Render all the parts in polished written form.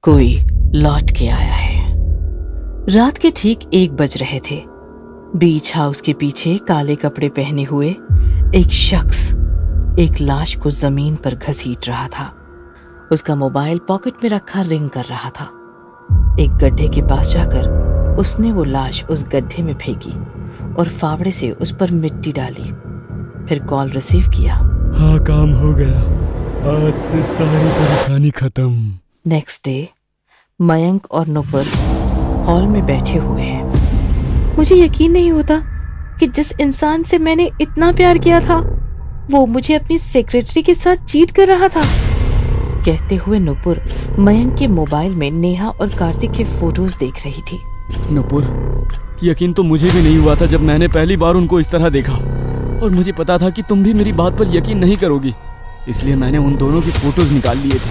कोई लौट के आया है। रात के ठीक 1 बज रहे थे। बीच हाउस के पीछे काले कपड़े पहने हुए एक शख्स एक लाश को जमीन पर घसीट रहा था। उसका मोबाइल पॉकेट में रखा रिंग कर रहा था। एक गड्ढे के पास जाकर उसने वो लाश उस गड्ढे में फेंकी और फावड़े से उस पर मिट्टी डाली। फिर कॉल रिसीव किया। हाँ, काम हो गया। आज से सारी परेशानी खत्म। नेक्स्ट डे मयंक और नुपुर हॉल में बैठे हुए हैं। मुझे यकीन नहीं होता कि जिस इंसान से मैंने इतना प्यार किया था वो मुझे अपनी सेक्रेटरी के साथ चीट कर रहा था, कहते हुए नुपुर मयंक के मोबाइल में नेहा और कार्तिक के फोटोज देख रही थी। नुपुर, यकीन तो मुझे भी नहीं हुआ था जब मैंने पहली बार उनको इस तरह देखा, और मुझे पता था कि तुम भी मेरी बात पर यकीन नहीं करोगी, इसलिए मैंने उन दोनों की फोटोज निकाल लिए थे।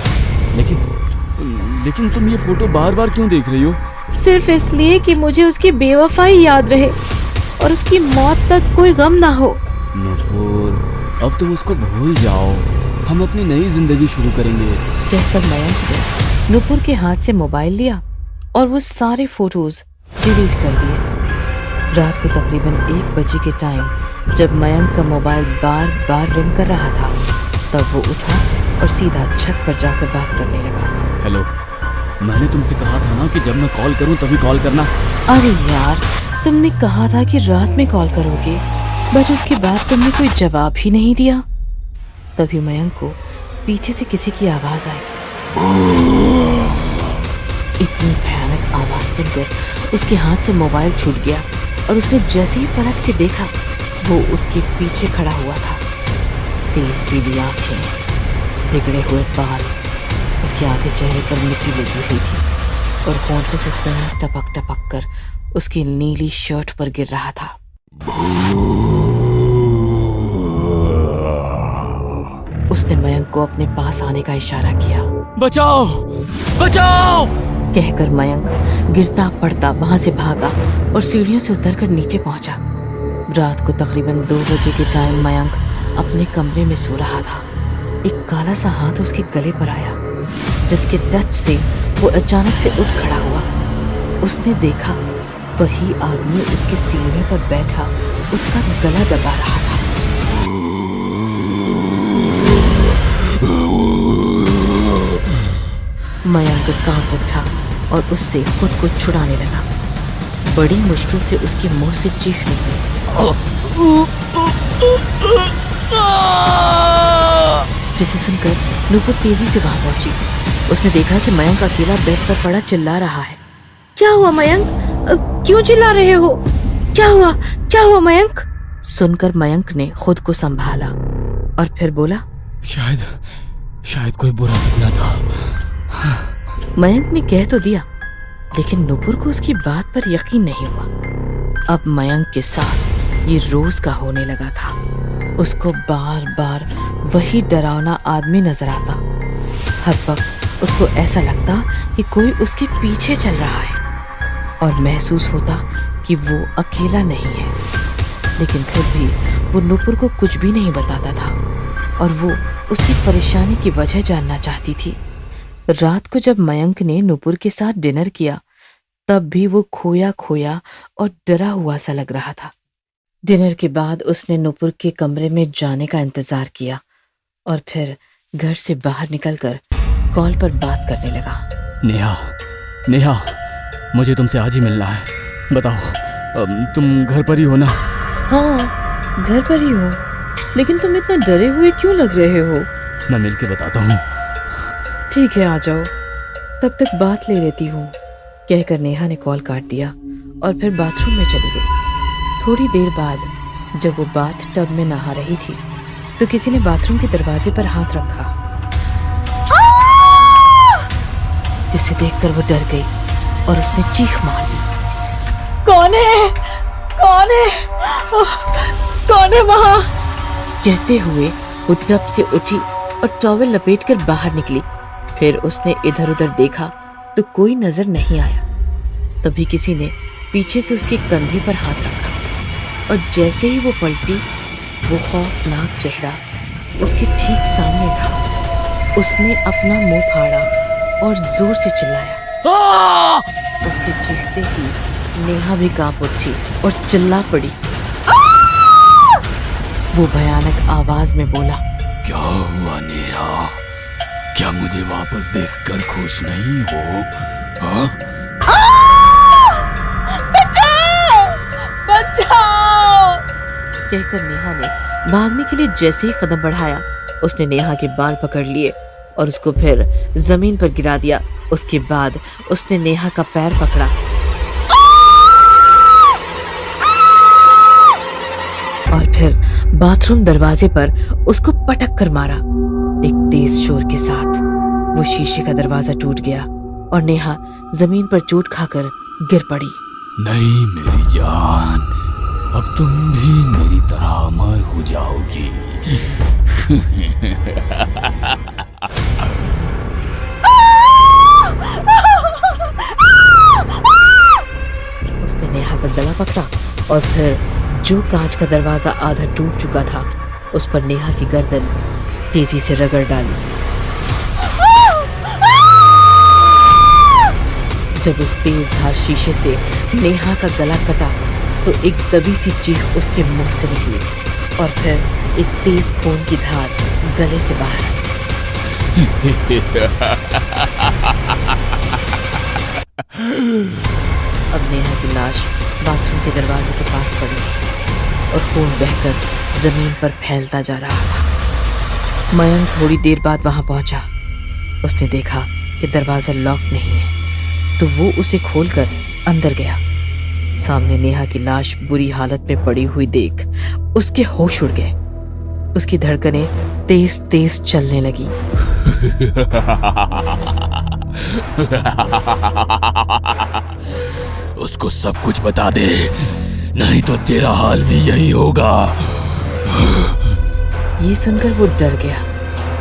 लेकिन तुम ये फोटो बार बार क्यों देख रही हो? सिर्फ इसलिए कि मुझे उसकी बेवफाई याद रहे और उसकी मौत तक कोई गम ना हो। नुपुर, अब तुम उसको भूल जाओ, हम अपनी नई जिंदगी शुरू करेंगे, कहकर मयंक ने नुपुर के हाथ से मोबाइल लिया और वो सारे फोटोज डिलीट कर दिए। रात को तकरीबन 1 बजे के टाइम जब मयंक का मोबाइल बार बार रिंग कर रहा था तब वो उठा और सीधा छत पर जाकर बात करने लगा। हेलो, मैंने तुमसे कहा था ना कि जब मैं कॉल करूं तभी कॉल करना। अरे यार, तुमने कहा था कि रात में कॉल करोगे, बट उसके बाद तुमने कोई जवाब ही नहीं दिया। तभी मयंक को पीछे से किसी की आवाज आई। इतनी भयानक आवाज सुनकर उसके हाथ से मोबाइल छूट गया और उसने जैसे ही पलट के देखा वो उसके पीछे खड़ा हुआ था। तेज पीली आंखें, बिगड़े हुए बाल, उसके आधे चेहरे पर मिट्टी लगी हुई थी और होंठों से खून टपक टपक कर उसकी नीली शर्ट पर गिर रहा था। उसने मयंक को अपने पास आने का इशारा किया। बचाओ, बचाओ! कहकर मयंक गिरता पड़ता वहां से भागा और सीढ़ियों से उतरकर नीचे पहुंचा। रात को तकरीबन 2 बजे के टाइम मयंक अपने कमरे में सो रहा था। एक काला सा हाथ उसके गले पर आया जिसके टच से वो अचानक से उठ खड़ा हुआ। उसने देखा वही आदमी उसके सीने पर बैठा उसका गला दबा रहा था। मयंक कांप उठा और उससे खुद को छुड़ाने लगा। बड़ी मुश्किल से उसके मुंह से चीख निकली। जिसे सुनकर नुपुर तेजी से वहां पहुंची। उसने देखा कि मयंक अकेला बेड पर पड़ा चिल्ला रहा है। क्या हुआ मयंक? क्यों चिल्ला रहे हो? क्या हुआ? क्या हुआ मयंक? सुनकर मयंक ने खुद को संभाला और फिर बोला, शायद कोई बुरा सपना था। मयंक ने कह तो दिया, लेकिन नुपुर को उसकी बात पर यकीन नहीं हुआ। अब मयंक के साथ ये रोज का होने लगा था। उसको बार बार वही डरावना आदमी नजर आता। हर वक्त उसको ऐसा लगता कि कोई उसके पीछे चल रहा है और महसूस होता कि वो अकेला नहीं है। लेकिन फिर भी वो नुपुर को कुछ भी नहीं बताता था और वो उसकी परेशानी की वजह जानना चाहती थी। रात को जब मयंक ने नुपुर के साथ डिनर किया तब भी वो खोया खोया और डरा हुआ सा लग रहा था। डिनर के बाद उसने नुपुर के कमरे में जाने का इंतजार किया और फिर घर से बाहर निकलकर कॉल पर बात करने लगा। नेहा, मुझे तुमसे आज ही मिलना है। बताओ, तुम घर पर ही हो ना? हाँ, घर पर ही हूँ, लेकिन तुम इतना डरे हुए क्यों लग रहे हो? मैं मिलके बताता हूँ। ठीक है, आ जाओ, तब तक बात ले लेती हूँ, कहकर नेहा ने कॉल काट दिया और फिर बाथरूम में चली गई। थोड़ी देर बाद जब वो बाथ टब में नहा रही थी तो किसी ने बाथरूम के दरवाजे पर हाथ रखा, जिसे देखकर वो डर गई और उसने चीख मार दी। कौन है? कौन है? कौन है वहां? कहते हुए वो टब से उठी और टॉवेल लपेटकर बाहर निकली। फिर उसने इधर उधर देखा तो कोई नजर नहीं आया। तभी किसी ने पीछे से उसके कंधे पर हाथ रखा और जैसे ही वो पलटी वो खौफनाक चेहरा उसके ठीक सामने था। उसने अपना मुंह फाड़ा और जोर से चिल्लाया। आ! उसके चीखते ही नेहा भी कांप उठी और चिल्ला पड़ी। वो भयानक आवाज में बोला, क्या हुआ नेहा? क्या मुझे वापस देखकर खुश नहीं हो? हाँ? बचाओ! बचाओ! कहकर नेहा ने भागने के लिए जैसे ही कदम बढ़ाया, उसने नेहा के बाल पकड़ लिए और उसको फिर जमीन पर गिरा दिया। उसके बाद उसने नेहा का पैर पकड़ा और फिर बाथरूम दरवाजे पर उसको पटक कर मारा। एक तेज शोर के साथ वो शीशे का दरवाजा टूट गया और नेहा जमीन पर चोट खाकर गिर पड़ी। नहीं मेरी जान, अब तुम भी मेरी तरह अमर हो जाओगी। उसने नेहा का गला पकड़ा और फिर जो कांच का दरवाजा आधा टूट चुका था उस पर नेहा की गर्दन तेजी से रगड़ डाली। जब उस तेज धार शीशे से नेहा का गला कटा तो एक दबी सी चीख उसके मुंह से निकली और फिर एक तेज खून की धार गले से बाहर आई। अब नेहा की लाश बाथरूम के दरवाजे के पास पड़ी और खून बहकर जमीन पर फैलता जा रहा था। मयंक थोड़ी देर बाद वहां पहुंचा। उसने देखा कि दरवाजा लॉक नहीं है तो वो उसे खोलकर अंदर गया। सामने नेहा की लाश बुरी हालत में पड़ी हुई देख उसके होश उड़ गए। उसकी धड़कनें तेज तेज चलने लगी। उसको सब कुछ बता दे, नहीं तो तेरा हाल भी यही होगा। ये सुनकर वो डर गया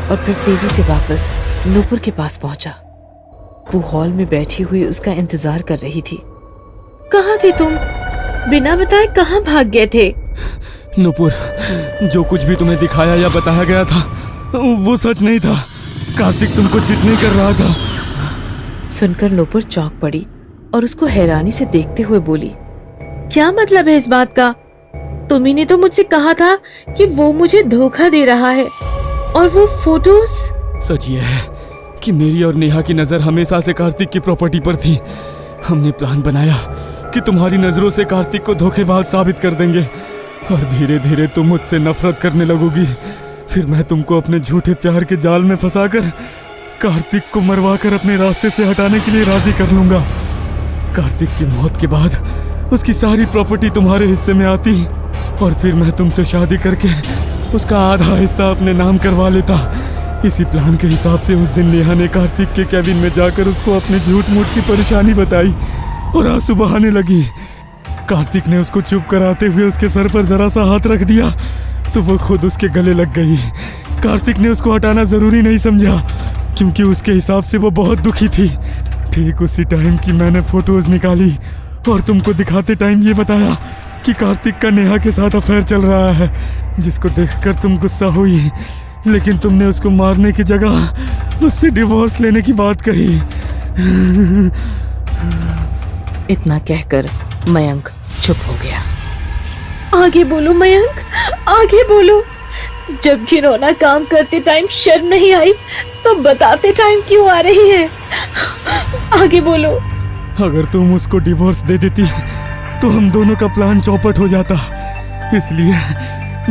और फिर तेजी से वापस नूपुर के पास पहुंचा। वो हॉल में बैठी हुई उसका इंतजार कर रही थी। कहाँ थे तुम? बिना बताए कहाँ भाग गए थे? नूपुर, जो कुछ भी तुम्हें दिखाया या बताया गया था वो सच नहीं था। कार्तिक तुमको चिट नहीं कर रहा था। सुनकर नूपुर चौंक पड़ी और उसको हैरानी से देखते हुए बोली, क्या मतलब है इस बात का? तुम्ही ने तो मुझसे कहा था कि वो मुझे धोखा दे रहा है। और वो फोटोज? सच ये है कि मेरी और नेहा की नजर हमेशा से कार्तिक की प्रॉपर्टी पर थी। हमने प्लान बनाया कि तुम्हारी नजरों से कार्तिक को धोखेबाज साबित कर देंगे और धीरे धीरे तुम मुझसे नफरत करने लगोगी। फिर मैं तुमको अपने झूठे प्यार के जाल में फंसाकर कार्तिक को मरवाकर अपने रास्ते से हटाने के लिए राजी कर लूंगा। कार्तिक की मौत के बाद उसकी सारी प्रॉपर्टी तुम्हारे हिस्से में आती और फिर मैं तुमसे शादी करके उसका आधा हिस्सा अपने नाम करवा लेता। इसी प्लान के हिसाब से उस दिन नेहा ने कार्तिक के कैबिन में जाकर उसको अपने झूठ मूठ की परेशानी बताई और आंसू बहाने लगी। कार्तिक ने उसको चुप कराते हुए उसके सर पर जरा सा हाथ रख दिया तो वो खुद उसके गले लग गई। कार्तिक ने उसको हटाना जरूरी नहीं समझा क्योंकि उसके हिसाब से वो बहुत दुखी थी। ठीक उसी टाइम की मैंने फोटोज निकाली और तुमको दिखाते टाइम ये बताया कि कार्तिक का नेहा के साथ अफेयर चल रहा है, जिसको देखकर तुम गुस्सा हुई, लेकिन तुमने उसको मारने की जगह उससे डिवोर्स लेने की बात कही। इतना कहकर मयंक चुप हो गया। आगे बोलो मयंक, आगे बोलो। जब घिनौना काम करते टाइम शर्म नहीं आई तो बताते टाइम क्यों आ रही है? आगे बोलो। अगर तुम उसको डिवोर्स दे देती तो हम दोनों का प्लान चौपट हो जाता। इसलिए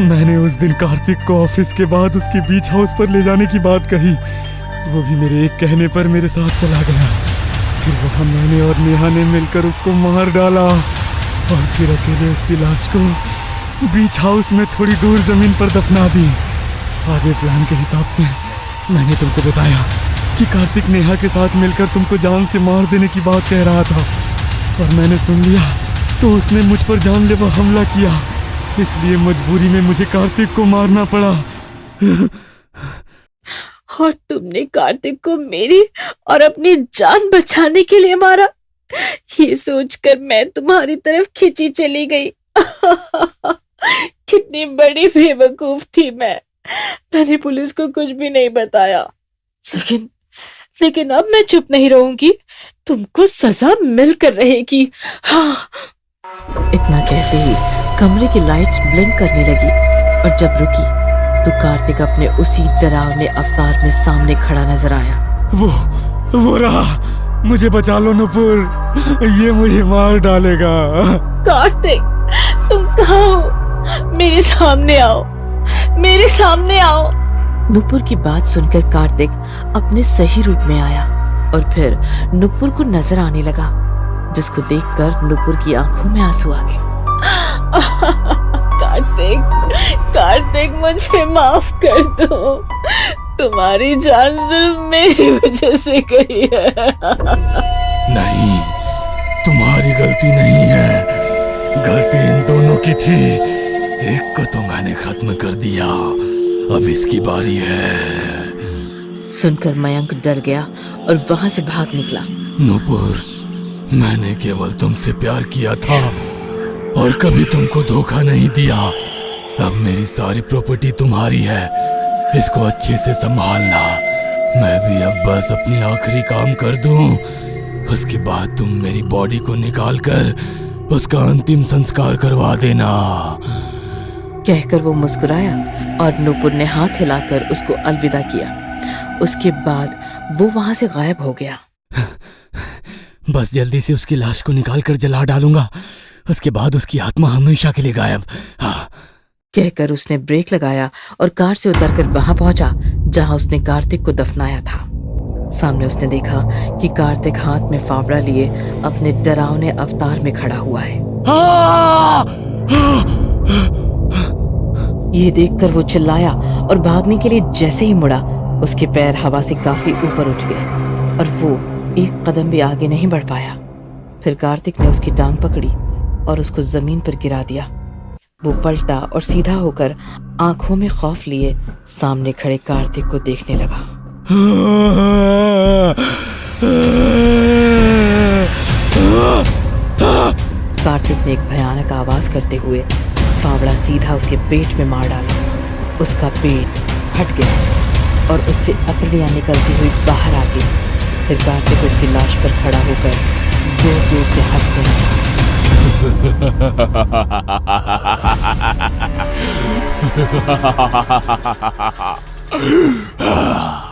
मैंने उस दिन कार्तिक को ऑफिस के बाद उसके बीच हाउस पर ले जाने की बात कही। वो भी मेरे एक कहने पर मेरे साथ चला गया। फिर वहाँ मैंने और नेहा ने मिलकर उसको मार डाला और फिर अकेले उसकी लाश को बीच हाउस में थोड़ी दूर जमीन पर दफना दी। आगे प्लान के हिसाब से मैंने तुमको बताया कि कार्तिक नेहा के साथ मिलकर तुमको जान से मार देने की बात कह रहा था और मैंने सुन लिया तो उसने मुझ पर जानलेवा हमला किया। इसलिए मजबूरी में मुझे कार्तिक को मारना पड़ा। और तुमने कार्तिक को मेरी और अपनी जान बचाने के लिए मारा। ये सोचकर मैं तुम्हारी तरफ खिंची चली गई। कितनी बड़ी बेवकूफ थी मैं। मैंने पुलिस को कुछ भी नहीं बताया। लेकिन अब मैं चुप नहीं रहूंगी, तुमको सजा मिलकर रहेगी। हाँ। इतना कहते ही कमरे की लाइट्स ब्लिंक करने लगी और जब रुकी तो कार्तिक अपने उसी डरावने अवतार में सामने खड़ा नजर आया। वो रहा, मुझे बचा लो नुपुर, ये मुझे मार डालेगा। कार्तिक, तुम कहाँ हो? मेरे सामने आओ, मेरे सामने आओ। नुपुर की बात सुनकर कार्तिक अपने सही रूप में आया और फिर नुपुर को नजर आने लगा, जिसको देखकर नुपुर की आंखों में आंसू आ गए। कार्तिक, मुझे माफ कर दो, तुम्हारी जान सिर्फ मेरी वजह से गई है। नहीं, तुम्हारी गलती नहीं है, गलती इन दोनों की थी। एक को तो मैंने खत्म कर दिया, अब इसकी बारी है। सुनकर मयंक डर गया और वहां से भाग निकला। नूपुर, मैंने केवल तुमसे प्यार किया था और कभी तुमको धोखा नहीं दिया। अब मेरी सारी प्रॉपर्टी तुम्हारी है, इसको अच्छे से संभालना। मैं भी अब बस अपनी आखिरी काम कर दूं, उसके बाद तुम मेरी बॉडी को निकाल कर उसका अंतिम संस्कार करवा देना। कहकर वो मुस्कुराया और नुपुर ने हाथ हिलाकर उसको अलविदा किया। उसके बाद वो वहां से गायब हो गया। बस जल्दी से उसकी लाश को निकाल कर जला डालूंगा, उसके बाद उसकी आत्मा हमेशा के लिए गायब। हाँ। कहकर उसने ब्रेक लगाया और कार से उतरकर वहां पहुंचा जहां उसने कार्तिक को दफनाया था। सामने उसने देखा कि कार्तिक हाथ में फावड़ा लिए अपने डरावने अवतार में खड़ा हुआ है। ये देखकर वो चिल्लाया और भागने के लिए जैसे ही मुड़ा, उसके पैर हवा से काफी ऊपर उठ गए और वो एक कदम भी आगे नहीं बढ़ पाया। फिर कार्तिक ने उसकी टांग पकड़ी और उसको जमीन पर गिरा दिया। वो पलटा और सीधा होकर आंखों में खौफ लिए सामने खड़े कार्तिक को देखने लगा। कार्तिक ने एक भयानक आवाज करते हुए फावड़ा सीधा उसके पेट में मार डाला। उसका पेट फट गया और उससे अतड़ियां निकलती हुई बाहर आ गई। फिर कार्तिक उसकी लाश पर खड़ा होकर जोर जोर से हंसने लगा। Ha